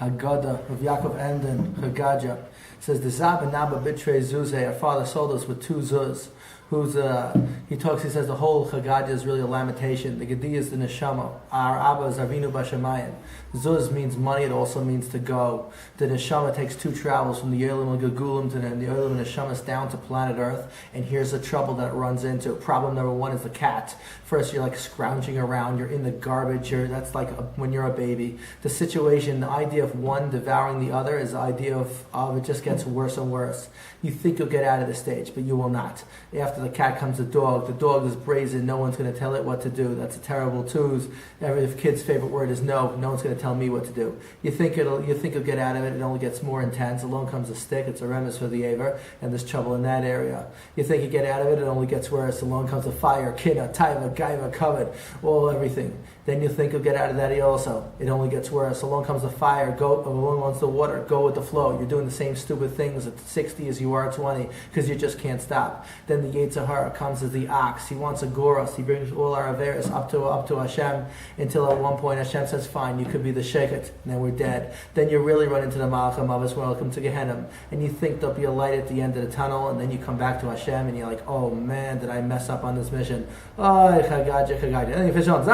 Haggadah of Yaakov Emden Haggadah says the Zab and Naba Bitre Zuzeh. Our father sold us with 2 zuz. He says the whole Haggadah is really a lamentation. The Gediyah is the neshama. Our Abba is Avinu Bashamayim. Zuz means money, it also means to go. The neshama takes 2 travels from the Yolim and Gagulim to the Yolim and Neshamas down to planet Earth, and here's the trouble that it runs into. Problem number 1 is the cat. First you're like scrounging around, you're in the garbage, that's like when you're a baby. The situation, the idea of one devouring the other is the idea of it just gets worse and worse. You think you'll get out of this stage, but you will not. After the cat comes the dog. The dog is brazen. No one's going to tell it what to do. That's a terrible twos. Every kid's favorite word is no. No one's going to tell me what to do. You think you'll get out of it. It only gets more intense. Along comes a stick. It's a remes for the aver, and there's trouble in that area. You think you get out of it. It only gets worse. Along comes a fire, kina, taiva, gaiva, covered, everything. Then you think you'll get out of that also. It only gets worse. Along comes the fire. Along comes the water. Go with the flow. You're doing the same stupid things at 60 as you are at 20 because you just can't stop. Then the Yetzer Hara comes as the ox. He wants to gore us. He brings all our averis up to Hashem until at one point Hashem says, fine, you could be the sheket, and then we're dead. Then you really run into the Malachim Avos, welcome to Gehenna, and you think there'll be a light at the end of the tunnel, and then you come back to Hashem and you're like, oh man, did I mess up on this mission? Oh, chagaja. And then you finish on,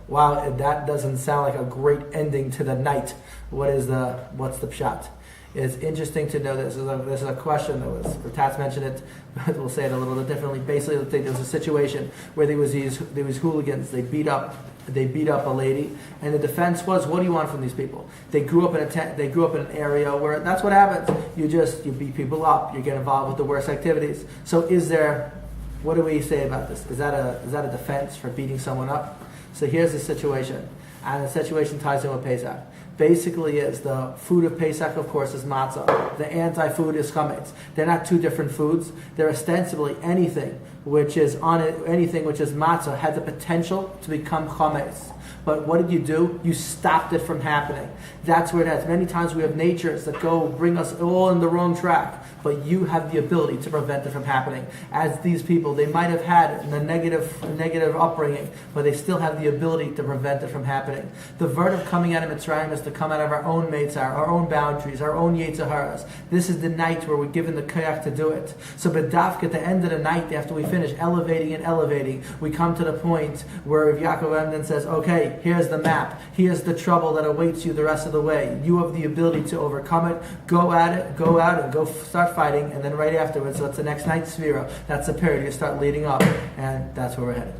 wow, that doesn't sound like a great ending to the night. What's the pshat? It's interesting to know this is a question that was, the Tats mentioned it, but we'll say it a little bit differently. Basically, there was a situation where there was these hooligans. They beat up a lady, and the defense was, what do you want from these people? They grew up in an area where that's what happens. You beat people up, you get involved with the worst activities. So what do we say about this? Is that a defense for beating someone up? So here's the situation, and the situation ties in with Pesach. Basically is the food of Pesach, of course, is matzah. The anti-food is chametz. They're not 2 different foods. They're ostensibly anything which is matzah had the potential to become chametz. But what did you do? You stopped it from happening. That's where it has. Many times we have natures that bring us all in the wrong track, but you have the ability to prevent it from happening. As these people, they might have had a negative upbringing, but they still have the ability to prevent it from happening. The word of coming out of Mitzrayim is to come out of our own meitzar, our own boundaries, our own Yetzer Haras. This is the night where we're given the koyach to do it. So b'dafka, at the end of the night, after we finish elevating, we come to the point where Yaakov Emden says, okay, here's the map. Here's the trouble that awaits you the rest of the way. You have the ability to overcome it. Go at it. Go out and go start fighting. And then right afterwards, so it's the next night's Sphira. That's the period you start leading up. And that's where we're headed.